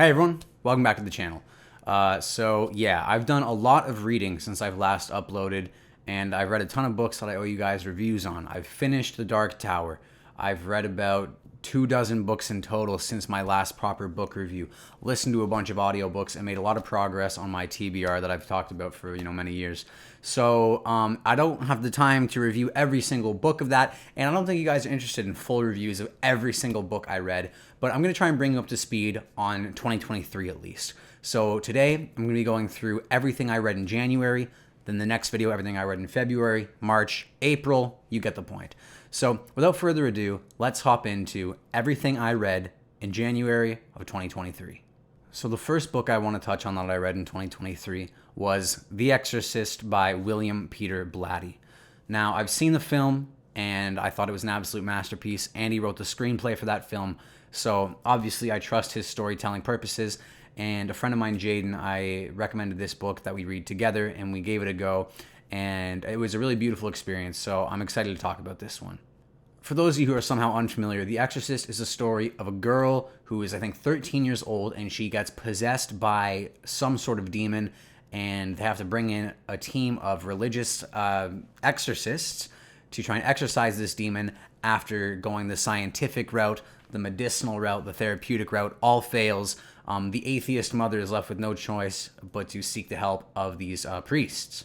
Hey everyone, welcome back to the channel. So I've done a lot of reading since I've last uploaded, and I've read a ton of books that I owe you guys reviews on. I've finished The Dark Tower. I've read about 24 books in total since my last proper book review. Listened to a bunch of audiobooks and made a lot of progress on my TBR that I've talked about for many years. So I don't have the time to review every single book of that, and I don't think you guys are interested in full reviews of every single book I read, but I'm going to try and bring you up to speed on 2023 at least. So today I'm going to be going through everything I read in January, then the next video everything I read in February, March, April, you get the point. So without further ado, let's hop into everything I read in January of 2023. So the first book I want to touch on that I read in 2023 was The Exorcist by William Peter Blatty. Now, I've seen the film, and I thought it was an absolute masterpiece, and he wrote the screenplay for that film, so obviously I trust his storytelling purposes, and a friend of mine, Jaden, I recommended this book that we read together, and we gave it a go, and it was a really beautiful experience, so I'm excited to talk about this one. For those of you who are somehow unfamiliar, The Exorcist is a story of a girl who is, I think, 13 years old, and she gets possessed by some sort of demon, and they have to bring in a team of religious exorcists to try and exorcise this demon after going the scientific route, the medicinal route, the therapeutic route. All fails. The Atheist Mother is left with no choice but to seek the help of these priests.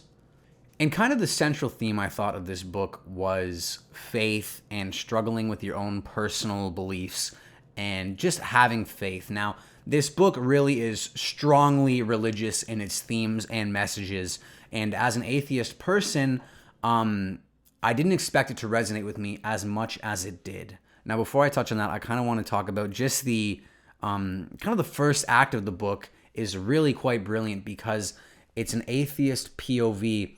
And kind of the central theme I thought of this book was faith and struggling with your own personal beliefs and just having faith. Now, this book really is strongly religious in its themes and messages. And as an atheist person, I didn't expect it to resonate with me as much as it did. Now, before I touch on that, I kind of want to talk about just the kind of the first act of the book is really quite brilliant because it's an atheist POV.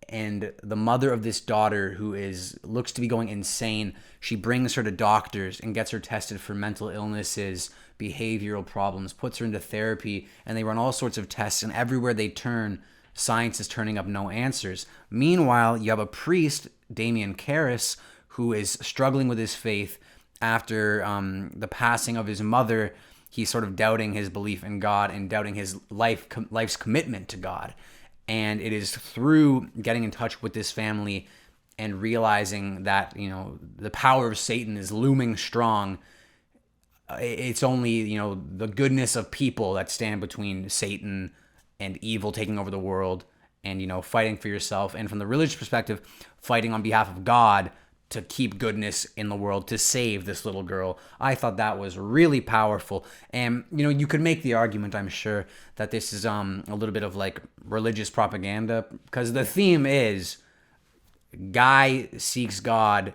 And the mother of this daughter who looks to be going insane, she brings her to doctors and gets her tested for mental illnesses, behavioral problems, puts her into therapy, and they run all sorts of tests, and everywhere they turn, science is turning up no answers. Meanwhile, you have a priest, Damien Karras, who is struggling with his faith after the passing of his mother. He's sort of doubting his belief in God and doubting his life's commitment to God. And it is through getting in touch with this family and realizing that, the power of Satan is looming strong. It's only, the goodness of people that stand between Satan and evil taking over the world and, fighting for yourself. And from the religious perspective, fighting on behalf of God to keep goodness in the world, to save this little girl. I thought that was really powerful. And, you could make the argument, I'm sure, that this is a little bit of like religious propaganda, because the theme is guy seeks God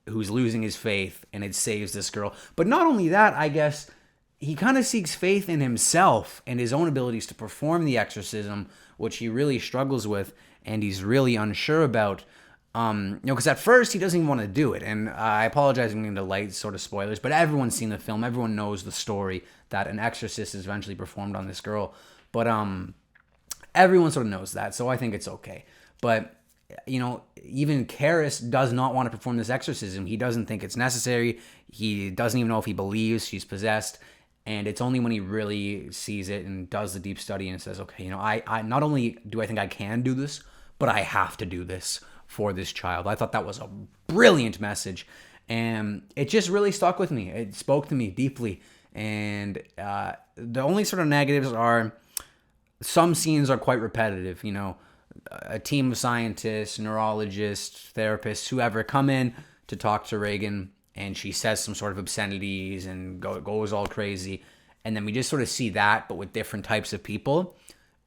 who's losing his faith, and it saves this girl. But not only that, I guess he kind of seeks faith in himself and his own abilities to perform the exorcism, which he really struggles with and he's really unsure about. Because at first he doesn't even want to do it, and I apologize I'm into light sort of spoilers, but everyone's seen the film, everyone knows the story that an exorcist is eventually performed on this girl, but everyone sort of knows that, so I think it's okay. But even Karras does not want to perform this exorcism. He doesn't think it's necessary. He doesn't even know if he believes she's possessed, and it's only when he really sees it and does the deep study and says, okay, I not only do I think I can do this, but I have to do this for this child. I thought that was a brilliant message, and it just really stuck with me. It spoke to me deeply, and the only sort of negatives are some scenes are quite repetitive. A team of scientists, neurologists, therapists, whoever come in to talk to Reagan, and she says some sort of obscenities and goes all crazy, and then we just sort of see that, but with different types of people.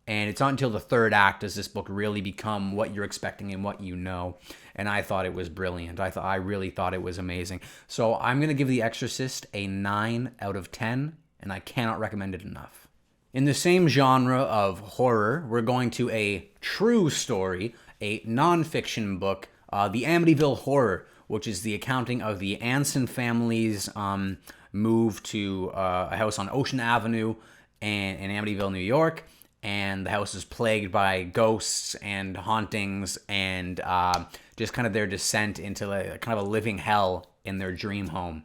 And it's not until the third act does this book really become what you're expecting and what you know. And I thought it was brilliant. I really thought it was amazing. So I'm going to give The Exorcist a 9 out of 10, and I cannot recommend it enough. In the same genre of horror, we're going to a true story, a nonfiction book, The Amityville Horror, which is the accounting of the Anson family's move to a house on Ocean Avenue in Amityville, New York. And the house is plagued by ghosts and hauntings and just kind of their descent into kind of a living hell in their dream home.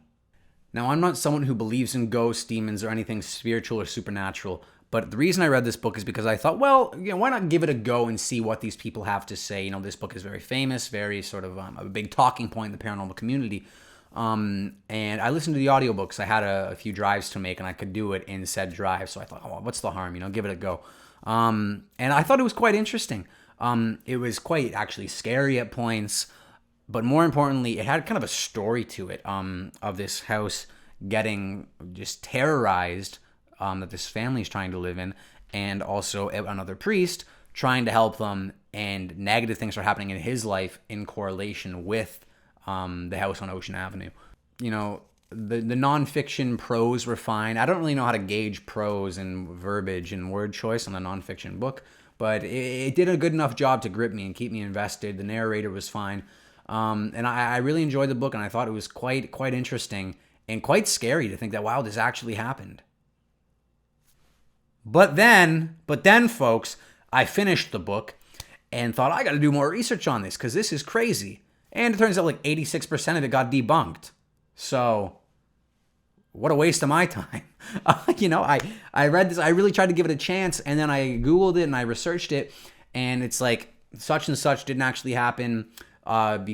Now, I'm not someone who believes in ghosts, demons, or anything spiritual or supernatural, but the reason I read this book is because I thought, well, why not give it a go and see what these people have to say? This book is very famous, very sort of a big talking point in the paranormal community. And I listened to the audiobooks. I had a few drives to make, and I could do it in said drive. So I thought, oh, what's the harm? Give it a go. And I thought it was quite interesting. It was quite actually scary at points. But more importantly, it had kind of a story to it of this house getting just terrorized that this family is trying to live in, and also another priest trying to help them, and negative things are happening in his life in correlation with the house on Ocean Avenue. The nonfiction prose were fine. I don't really know how to gauge prose and verbiage and word choice on a nonfiction book, but it did a good enough job to grip me and keep me invested. The narrator was fine. And I really enjoyed the book, and I thought it was quite interesting and quite scary to think that, wow, this actually happened. But then, folks, I finished the book and thought, I got to do more research on this because this is crazy. And it turns out like 86% of it got debunked. So what a waste of my time. I read this, I really tried to give it a chance, and then I Googled it and I researched it, and it's like such and such didn't actually happen. And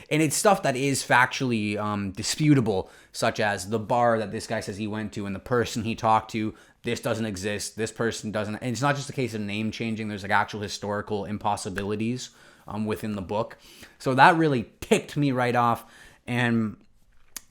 it's stuff that is factually disputable, such as the bar that this guy says he went to and the person he talked to. This doesn't exist. This person doesn't. And it's not just a case of name changing. There's like actual historical impossibilities within the book. So that really ticked me right off. And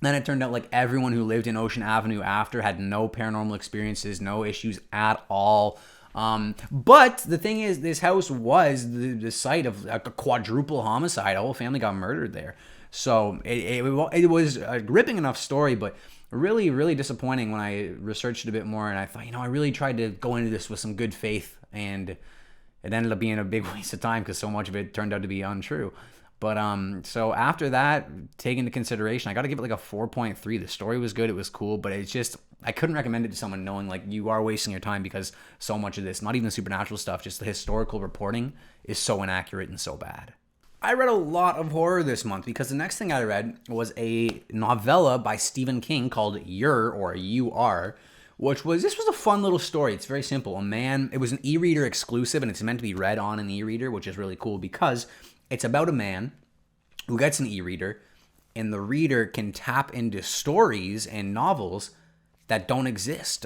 then it turned out like everyone who lived in Ocean Avenue after had no paranormal experiences, no issues at all. But the thing is, this house was the site of a quadruple homicide. A whole family got murdered there. So it was a gripping enough story, but really, really disappointing when I researched it a bit more. And I thought, I really tried to go into this with some good faith, and it ended up being a big waste of time because so much of it turned out to be untrue. But so after that, taking into consideration, I got to give it like a 4.3. The story was good. It was cool, but it's just, I couldn't recommend it to someone knowing like you are wasting your time because so much of this, not even the supernatural stuff, just the historical reporting is so inaccurate and so bad. I read a lot of horror this month because the next thing I read was a novella by Stephen King called You Are, this was a fun little story. It's very simple. It was an e-reader exclusive, and it's meant to be read on an e-reader, which is really cool because it's about a man who gets an e-reader, and the reader can tap into stories and novels that don't exist.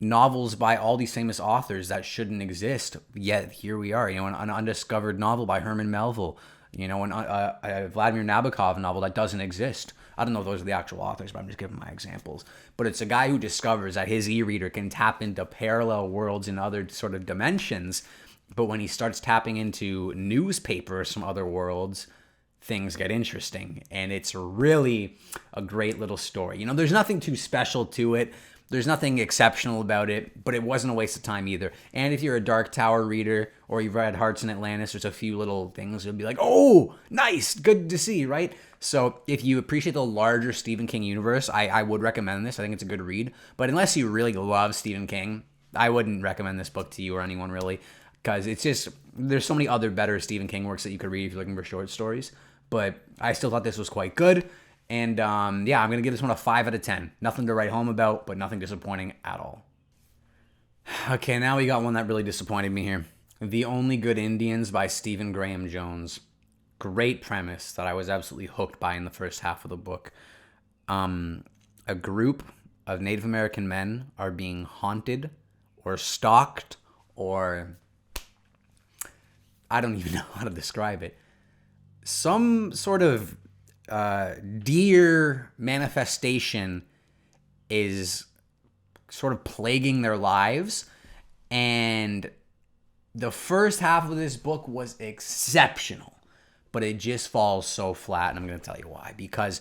Novels by all these famous authors that shouldn't exist, yet here we are. An undiscovered novel by Herman Melville. A Vladimir Nabokov novel that doesn't exist. I don't know if those are the actual authors, but I'm just giving my examples. But it's a guy who discovers that his e-reader can tap into parallel worlds and other sort of dimensions. But when he starts tapping into newspapers from other worlds, things get interesting. And it's really a great little story. There's nothing too special to it. There's nothing exceptional about it, but it wasn't a waste of time either. And if you're a Dark Tower reader or you've read Hearts in Atlantis, there's a few little things you'll be like, oh, nice, good to see, right? So if you appreciate the larger Stephen King universe, I would recommend this. I think it's a good read. But unless you really love Stephen King, I wouldn't recommend this book to you or anyone really, because it's just, there's so many other better Stephen King works that you could read if you're looking for short stories. But I still thought this was quite good. And I'm going to give this one a 5 out of 10. Nothing to write home about, but nothing disappointing at all. Okay, now we got one that really disappointed me here. The Only Good Indians by Stephen Graham Jones. Great premise that I was absolutely hooked by in the first half of the book. A group of Native American men are being haunted or stalked or I don't even know how to describe it. Some sort of deer manifestation is sort of plaguing their lives, and the first half of this book was exceptional, but it just falls so flat, and I'm going to tell you why. Because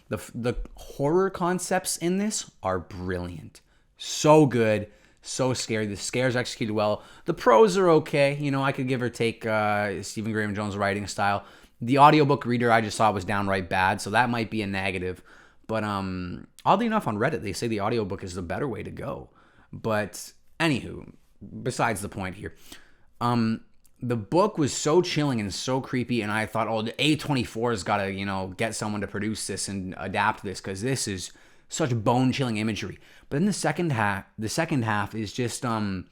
the horror concepts in this are brilliant, so good, so scary. The scares executed well. The prose are okay. I could give or take Stephen Graham Jones' writing style. The audiobook reader I just saw was downright bad, so that might be a negative. But oddly enough, on Reddit, they say the audiobook is the better way to go. But anywho, besides the point here. the book was so chilling and so creepy, and I thought, oh, the A24's got to, get someone to produce this and adapt this, because this is such bone-chilling imagery. But then the second half is just the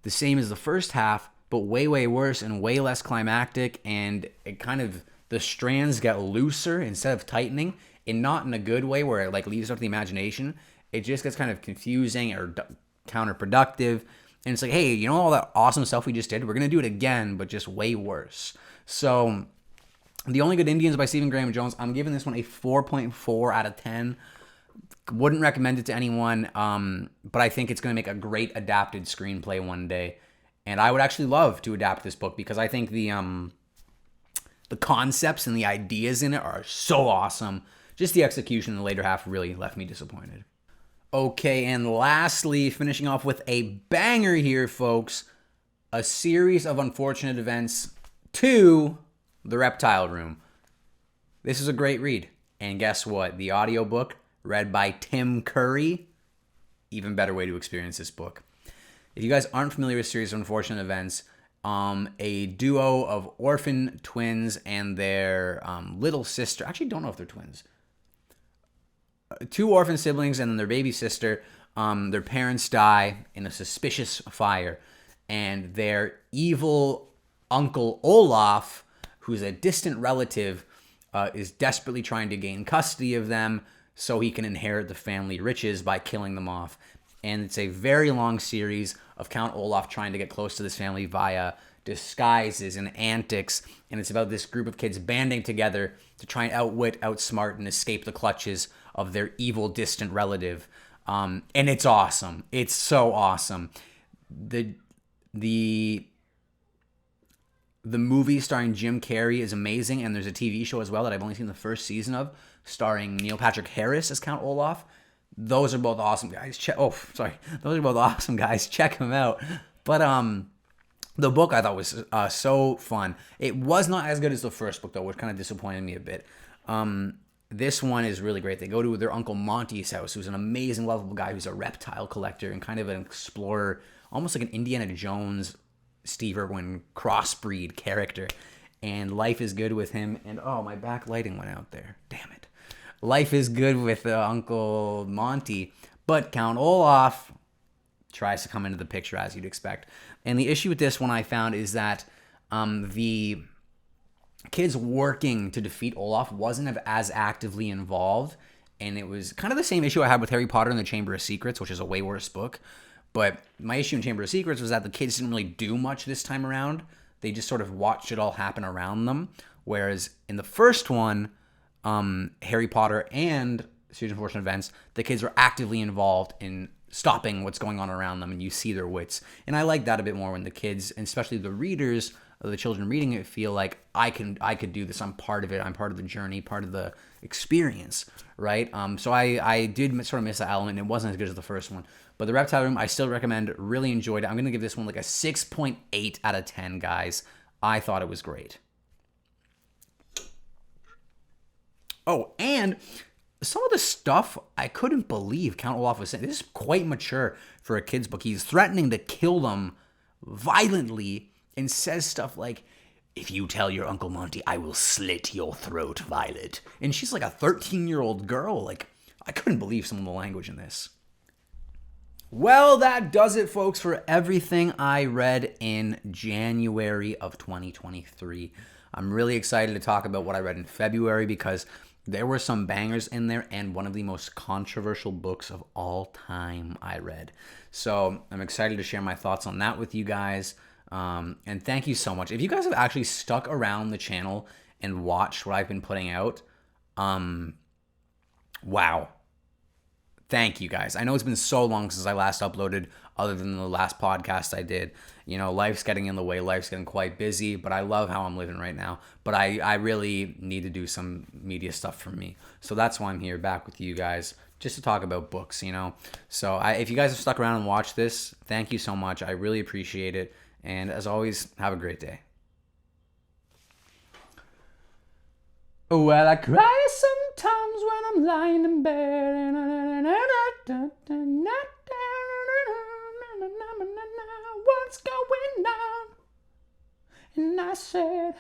same as the first half, but way, way worse and way less climactic, and it kind of, the strands get looser instead of tightening, and not in a good way where it like leaves up to the imagination. It just gets kind of confusing or counterproductive. And it's like, hey, all that awesome stuff we just did? We're going to do it again, but just way worse. So, The Only Good Indians by Stephen Graham Jones, I'm giving this one a 4.4 out of 10. Wouldn't recommend it to anyone, but I think it's going to make a great adapted screenplay one day. And I would actually love to adapt this book, because I think the concepts and the ideas in it are so awesome. Just the execution in the later half really left me disappointed. Okay, and lastly, finishing off with a banger here, folks. A Series of Unfortunate Events 2, The Reptile Room. This is a great read. And guess what? The audiobook, read by Tim Curry. Even better way to experience this book. If you guys aren't familiar with Series of Unfortunate Events, a duo of orphan twins and their little sister. I actually don't know if they're twins. Two orphan siblings and then their baby sister. Their parents die in a suspicious fire, and their evil uncle Olaf, who's a distant relative, is desperately trying to gain custody of them so he can inherit the family riches by killing them off. And it's a very long series of Count Olaf trying to get close to this family via disguises and antics. And it's about this group of kids banding together to try and outwit, outsmart, and escape the clutches of their evil distant relative. And it's awesome. It's so awesome. The movie starring Jim Carrey is amazing, and there's a TV show as well that I've only seen the first season of, starring Neil Patrick Harris as Count Olaf. Those are both awesome guys. Those are both awesome guys. Check them out. But the book I thought was so fun. It was not as good as the first book, though, which kind of disappointed me a bit. This one is really great. They go to their Uncle Monty's house, who's an amazing, lovable guy who's a reptile collector and kind of an explorer, almost like an Indiana Jones, Steve Irwin crossbreed character. And life is good with him. And oh, my backlighting went out there. Damn it. Life is good with Uncle Monty. But Count Olaf tries to come into the picture, as you'd expect. And the issue with this one I found is that the kids working to defeat Olaf wasn't as actively involved, and it was kind of the same issue I had with Harry Potter and the Chamber of Secrets, which is a way worse book. But my issue in Chamber of Secrets was that the kids didn't really do much this time around. They just sort of watched it all happen around them, whereas in the first one, Harry Potter and Series of Unfortunate Events, the kids were actively involved in stopping what's going on around them, and you see their wits. And I like that a bit more when the kids, and especially the readers, the children reading it, feel like I could do this. I'm part of it. I'm part of the journey, part of the experience, right? So I did sort of miss that element. It wasn't as good as the first one. But The Reptile Room, I still recommend. Really enjoyed it. I'm going to give this one like a 6.8 out of 10, guys. I thought it was great. Oh, and some of the stuff I couldn't believe Count Olaf was saying. This is quite mature for a kid's book. He's threatening to kill them violently, and says stuff like, if you tell your Uncle Monty, I will slit your throat, Violet. And she's like a 13-year-old girl. Like, I couldn't believe some of the language in this. Well, that does it, folks, for everything I read in January of 2023. I'm really excited to talk about what I read in February, because there were some bangers in there, and one of the most controversial books of all time I read. So I'm excited to share my thoughts on that with you guys. And thank you so much. If you guys have actually stuck around the channel and watched what I've been putting out, wow. Thank you guys. I know it's been so long since I last uploaded, other than the last podcast I did. Life's getting in the way. Life's getting quite busy, but I love how I'm living right now. But I really need to do some media stuff for me. So that's why I'm here back with you guys, just to talk about books, So if you guys have stuck around and watched this, thank you so much. I really appreciate it. And as always, have a great day. Well, I cry sometimes when I'm lying in bed. What's going on? I said,